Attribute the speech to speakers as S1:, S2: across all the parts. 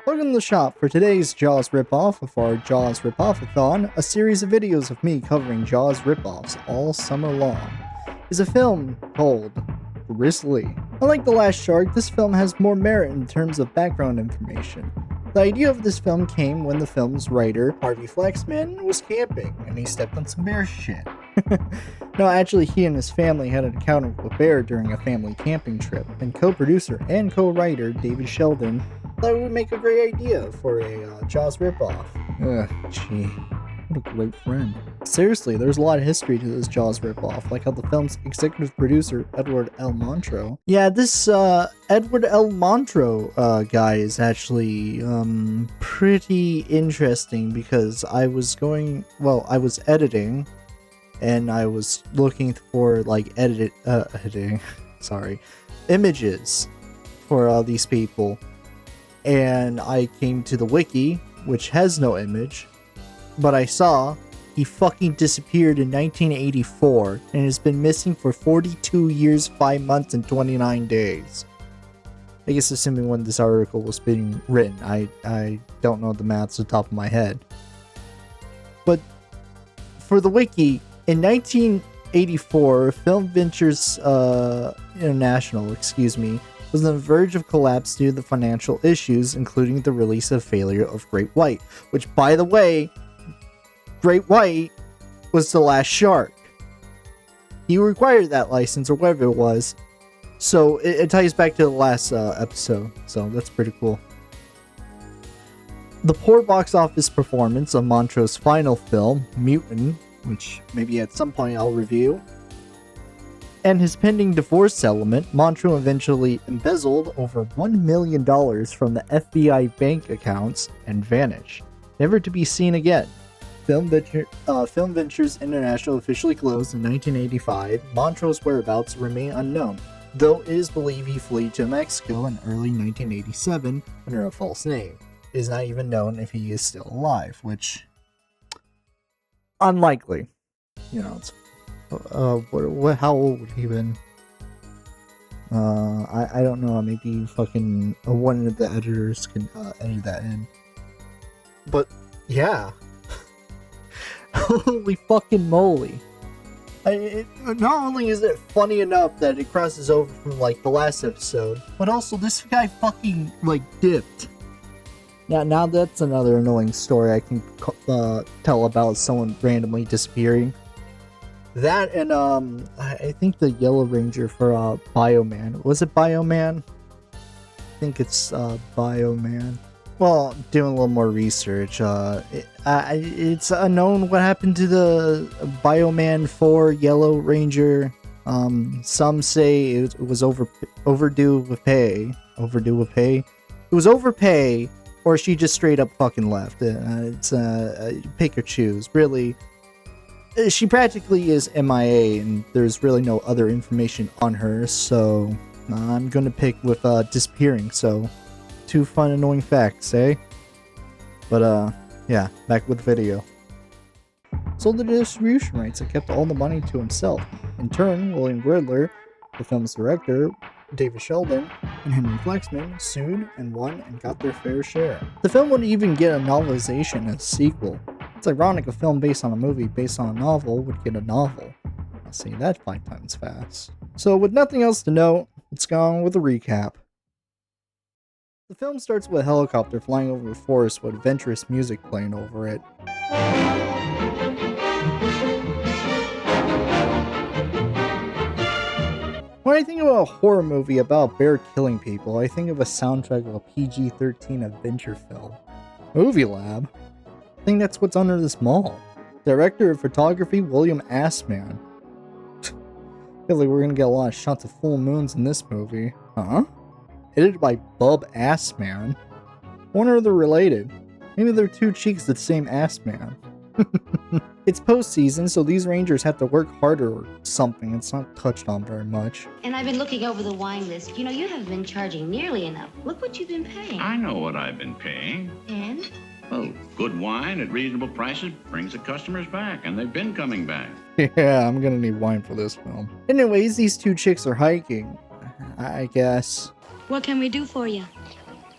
S1: Welcome to the shop for today's Jaws ripoff of our Jaws Ripoff-a-thon, a series of videos of me covering Jaws ripoffs all summer long. It's a film called Grizzly. Unlike The Last Shark, this film has more merit in terms of background information. The idea of this film came when the film's writer, Harvey Flaxman, was camping, and he stepped on some bear shit. No, actually, he and his family had an encounter with a bear during a family camping trip, and co-producer and co-writer David Sheldon thought it would make a great idea for a Jaws ripoff. Gee, what a great friend. Seriously, there's a lot of history to this Jaws ripoff, like how the film's executive producer, Edward L. Montroe. Yeah, this Edward L. Montroe guy is actually pretty interesting because I was editing, and I was looking for like images for these people, and I came to the wiki, which has no image, but I saw he fucking disappeared in 1984 and has been missing for 42 years, 5 months, and 29 days. I guess assuming when this article was being written, I don't know the maths off the top of my head. But for the wiki, in 1984, Film Ventures International, was on the verge of collapse due to the financial issues, including the release of failure of Great White, which, by the way, Great White was The Last Shark. He required that license, or whatever it was, so it ties back to the last episode, so that's pretty cool. The poor box office performance of Montroe's final film, Mutant, which maybe at some point I'll review, and his pending divorce settlement, Montroe eventually embezzled over $1 million from the FBI bank accounts and vanished, never to be seen again. Film Ventures International officially closed in 1985. Montroe's whereabouts remain unknown, though it is believed he fled to Mexico in early 1987 under a false name. It is not even known if he is still alive, which unlikely. You know, it's how old would he been? I don't know. Maybe fucking one of the editors can edit that in. But yeah, holy fucking moly! Not only is it funny enough that it crosses over from like the last episode, but also this guy fucking like dipped. Now that's another annoying story I can tell about someone randomly disappearing. That and I think the Yellow Ranger for Bioman. Was it Bioman? I think it's Bioman. Well, doing a little more research, it's unknown what happened to the Bioman 4 Yellow Ranger. Some say it was overdue with pay. It was overpay, or she just straight up fucking left. It's pick or choose, really. She practically is MIA, and there's really no other information on her, so I'm gonna pick with disappearing, so 2 fun annoying facts, eh? But yeah, back with the video. Sold the distribution rights and kept all the money to himself. In turn, William Gridler, the film's director, David Sheldon, and Henry Flaxman sued and won and got their fair share. The film wouldn't even get a novelization as a sequel. It's ironic a film based on a movie based on a novel would get a novel. I'll say that 5 times fast. So with nothing else to note, let's go on with a recap. The film starts with a helicopter flying over a forest with adventurous music playing over it. When I think of a horror movie about a bear killing people, I think of a soundtrack of a PG-13 adventure film. Movie Lab? I think that's what's under this mall. Director of photography, William Assman. Feel like we're gonna get a lot of shots of full moons in this movie. Huh? Edited by Bub Assman. Wonder if they're related. Maybe they're 2 cheeks of the same Assman. It's post-season, so these rangers have to work harder or something. It's not touched on very much.
S2: And I've been looking over the wine list. You know, you haven't been charging nearly enough. Look what you've been paying.
S3: I know what I've been paying.
S2: And?
S3: Well, good wine at reasonable prices brings the customers back, and they've been coming back.
S1: Yeah, I'm gonna need wine for this film. Anyways, these 2 chicks are hiking, I guess.
S4: What can we do for you?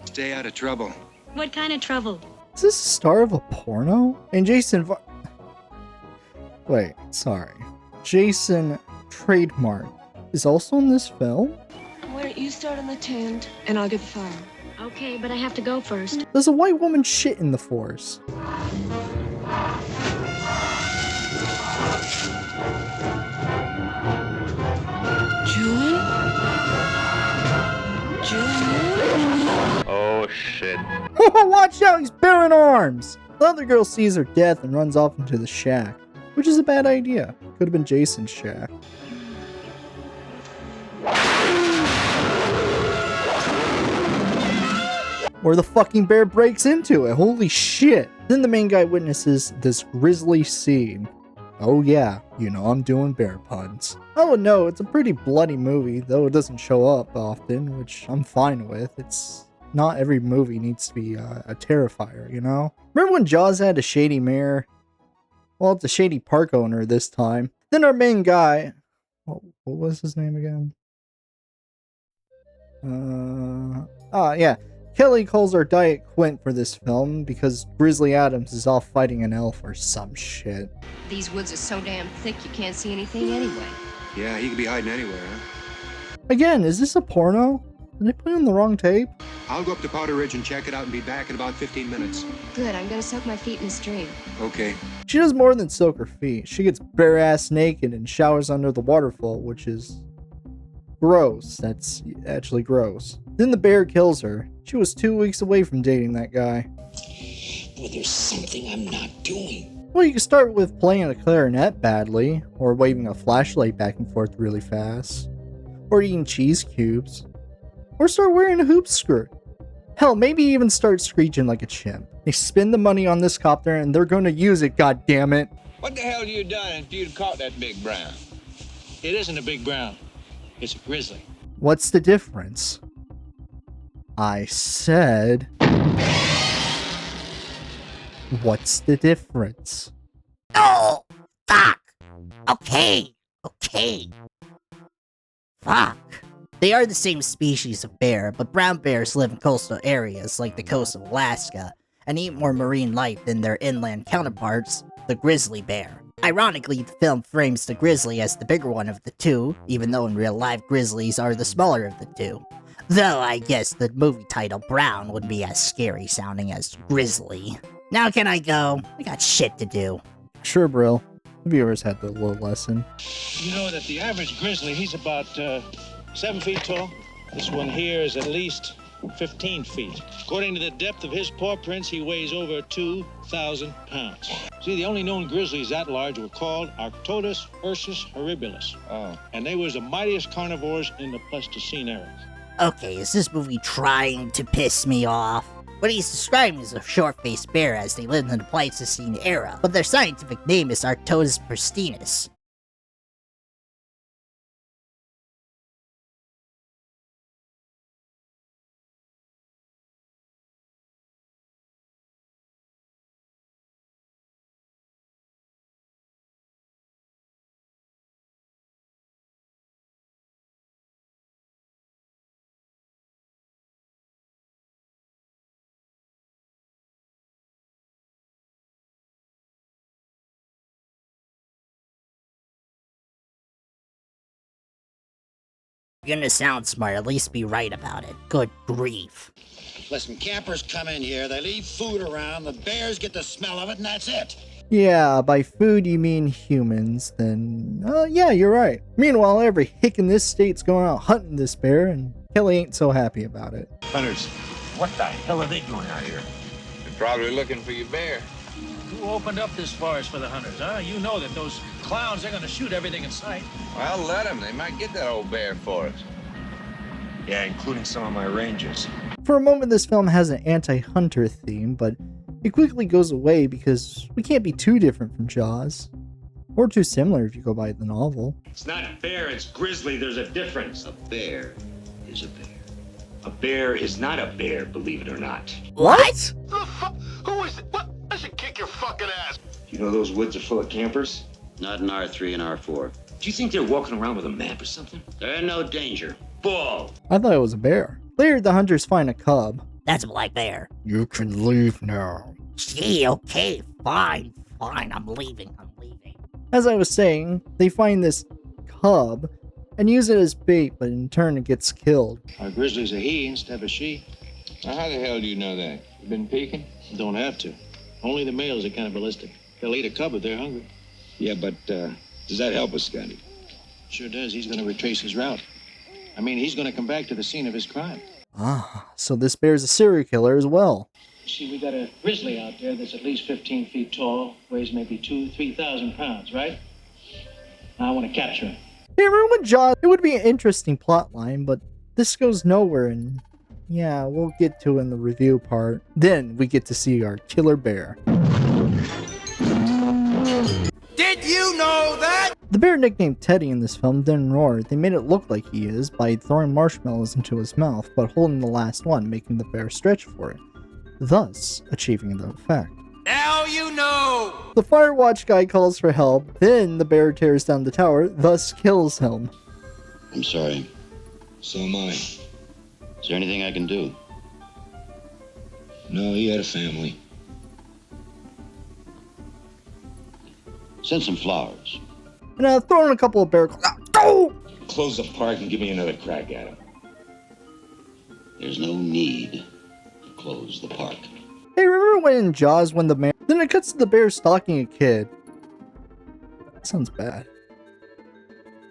S5: Stay out of trouble.
S4: What kind of trouble?
S1: Is this the star of a porno? And Wait, sorry. Jason Trademark is also in this film?
S5: Why don't you start on the tent, and I'll get the fire.
S4: Okay, but I have to go first.
S1: Does a white woman shit in the force?
S5: Julie? Julie?
S6: Oh, shit.
S1: Watch out, he's bearing arms! The other girl sees her death and runs off into the shack, which is a bad idea. Could have been Jason's shack. Or the fucking bear breaks into it. Holy shit. Then the main guy witnesses this grisly scene. Oh yeah, you know I'm doing bear puns. Oh no, it's a pretty bloody movie, though it doesn't show up often, which I'm fine with. It's not every movie needs to be a Terrifier, you know? Remember when Jaws had a shady mayor? Well, it's a shady park owner this time. Then our main guy... What was his name again? Yeah. Kelly calls her Diet Quint for this film because Grizzly Adams is off fighting an elf or some shit.
S7: These woods are so damn thick you can't see anything anyway.
S8: Yeah, he could be hiding anywhere, huh?
S1: Again, is this a porno? Did they put in the wrong tape?
S8: I'll go up to Powder Ridge and check it out and be back in about 15 minutes.
S7: Good, I'm gonna soak my feet in a stream.
S8: Okay.
S1: She does more than soak her feet. She gets bare ass naked and showers under the waterfall, which is gross. That's actually gross. Then the bear kills her. She was 2 weeks away from dating that guy.
S9: Boy, there's something I'm not doing.
S1: Well, you can start with playing a clarinet badly, or waving a flashlight back and forth really fast, or eating cheese cubes, or start wearing a hoop skirt. Hell, maybe even start screeching like a chimp. They spend the money on this copter and they're gonna use it, goddammit.
S10: What the hell you done if you'd caught that big brown? It isn't a big brown. It's a grizzly.
S1: What's the difference? I said... What's the difference?
S9: Oh, fuck. Okay. Fuck. They are the same species of bear, but brown bears live in coastal areas like the coast of Alaska and eat more marine life than their inland counterparts, the grizzly bear. Ironically, the film frames the grizzly as the bigger one of the two, even though in real life grizzlies are the smaller of the two. Though I guess the movie title Brown would be as scary sounding as Grizzly. Now can I go? I got shit to do.
S1: Sure, Brill. The viewers had the little lesson.
S10: You know that the average grizzly, he's about 7 feet tall. This one here is at least 15 feet. According to the depth of his paw prints, he weighs over 2,000 pounds. See, the only known grizzlies that large were called Arctodus ursus horribilis. Oh. And they was the mightiest carnivores in the Pleistocene era.
S9: Okay, is this movie trying to piss me off? What he's describing is a short-faced bear as they lived in the Pleistocene era, but their scientific name is Arctodus pristinus. You're gonna sound smart, at least be right about it. Good grief. Listen, campers come in here, they leave food around, the bears get the smell of it, and that's it.
S1: Yeah, by food you mean humans, then, yeah, you're right. Meanwhile, every hick in this state's going out hunting this bear, and Kelly ain't so happy about it.
S6: Hunters, what the hell are they doing out here?
S3: They're probably looking for your bear.
S10: Who opened up this forest for the hunters, huh? You know that those clowns, they're gonna shoot everything in sight.
S3: Well, let them. They might get that old bear for us.
S6: Yeah, including some of my rangers.
S1: For a moment, this film has an anti-hunter theme, but it quickly goes away because we can't be too different from Jaws. Or too similar if you go by the novel.
S11: It's not bear, it's grizzly. There's a difference.
S9: A bear is a bear.
S11: A bear is not a bear, believe it or not.
S1: What?
S11: Who is it? What? I should kick your fucking ass. You know those woods are full of campers?
S9: Not in R3 and R4.
S11: Do you think they're walking around with a map or something?
S9: They're in no danger.
S11: Bull.
S1: I thought it was a bear. Later, the hunters find a cub,
S9: That's Black Bear.
S1: You can leave now.
S9: Gee, okay, fine, I'm leaving.
S1: As I was saying, they find this cub and use it as bait, but in turn it gets killed.
S10: Our Grizzly's a he instead of a she.
S6: Now, how the hell do you know that? You been peeking?
S10: Don't have to. Only the males are cannibalistic. They'll eat a cub if they're hungry.
S6: Yeah, but does that help us, Scotty?
S10: Sure does. He's going to retrace his route. I mean, he's going to come back to the scene of his crime.
S1: Ah, so this bear's a serial killer as well.
S10: See, we got a grizzly out there that's at least 15 feet tall, weighs maybe 3,000 pounds, right? Now I want to capture him.
S1: Hey, remember when Jaws? It would be an interesting plot line, but this goes nowhere, and yeah, we'll get to it in the review part. Then we get to see our killer bear.
S11: Did you know that?
S1: The bear nicknamed Teddy in this film didn't roar. They made it look like he is by throwing marshmallows into his mouth, but holding the last one, making the bear stretch for it, thus achieving the effect.
S11: Now you know!
S1: The fire watch guy calls for help, then the bear tears down the tower, thus kills him.
S12: I'm sorry.
S6: So am I.
S12: Is there anything I can do?
S6: No, he had a family.
S12: Send some flowers.
S1: And throw in a couple of bear claws. Go!
S6: Close the park and give me another crack at him.
S12: There's no need to close the park.
S1: Hey, remember when in Jaws when the bear... Then it cuts to the bear stalking a kid. That sounds bad.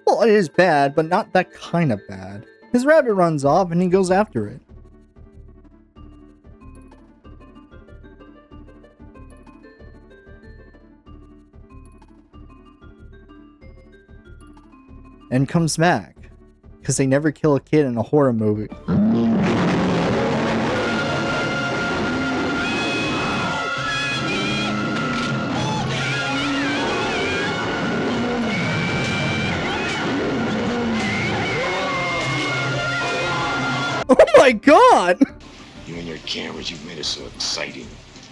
S1: Well, it is bad, but not that kind of bad. His rabbit runs off and he goes after it. And comes back. Because they never kill a kid in a horror movie. Oh my god!
S6: You and your cameras, you've made it so exciting,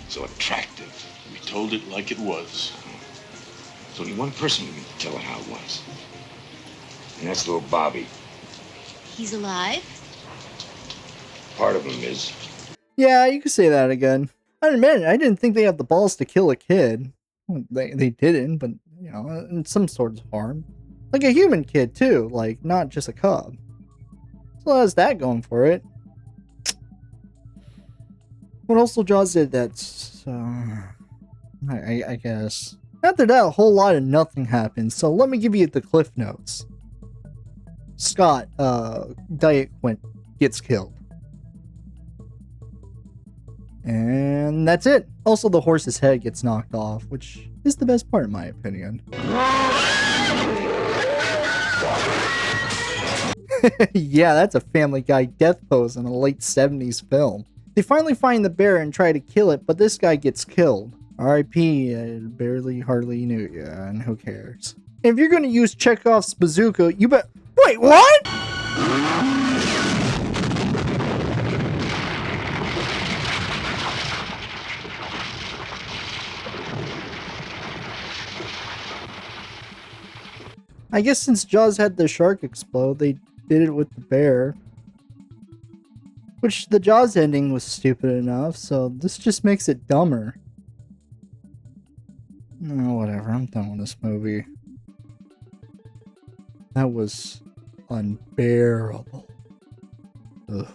S6: so attractive.
S11: We told it like it was.
S6: There's only one person who can tell it how it was. And that's little Bobby.
S2: He's alive?
S6: Part of him is.
S1: Yeah, you could say that again. I admit, I didn't think they had the balls to kill a kid. Well, they didn't, but, you know, in some sort of harm. Like a human kid, too. Like, not just a cub. So how's that going for it? What also Jaws did that's... I guess. After that, a whole lot of nothing happened, so let me give you the cliff notes. Scott, Diet Quint, gets killed. And that's it. Also, the horse's head gets knocked off, which is the best part in my opinion. Yeah, that's a Family Guy death pose in a late 70s film. They finally find the bear and try to kill it, but this guy gets killed. R.I.P. Hardly knew ya, and who cares? If you're gonna use Chekhov's bazooka, you bet. Wait, what? I guess since Jaws had the shark explode, they did it with the bear. Which the Jaws ending was stupid enough, so this just makes it dumber. No, whatever, I'm done with this movie. That was unbearable. Ugh.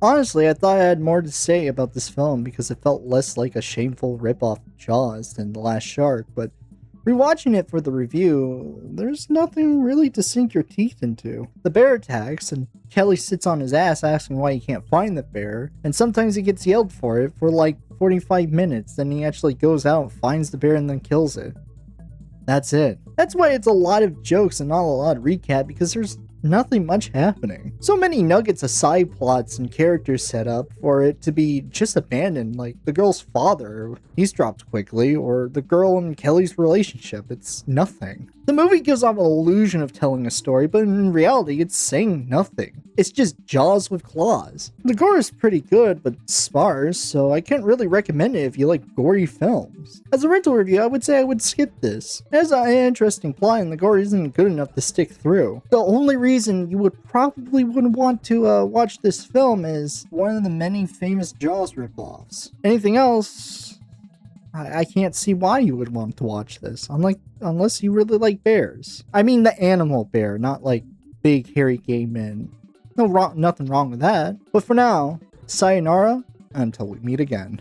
S1: Honestly, I thought I had more to say about this film because it felt less like a shameful ripoff of Jaws than The Last Shark, but rewatching it for the review, there's nothing really to sink your teeth into. The bear attacks, and Kelly sits on his ass asking why he can't find the bear, and sometimes he gets yelled for it for like 45 minutes, then he actually goes out, finds the bear, and then kills it. That's it. That's why it's a lot of jokes and not a lot of recap, because there's nothing much happening. So many nuggets of side plots and characters set up for it to be just abandoned, like the girl's father, he's dropped quickly, or the girl and Kelly's relationship, it's nothing. The movie gives off an illusion of telling a story, but in reality it's saying nothing. It's just Jaws with claws. The gore is pretty good, but sparse, so I can't really recommend it if you like gory films. As a rental review, I would say I would skip this. It has an interesting plot and the gore isn't good enough to stick through. The only reason you would probably wouldn't want to watch this film is one of the many famous Jaws ripoffs. Anything else, I can't see why you would want to watch this, unless you really like bears. I mean the animal bear, not like big hairy gay men. Nothing wrong with that. But for now, sayonara until we meet again.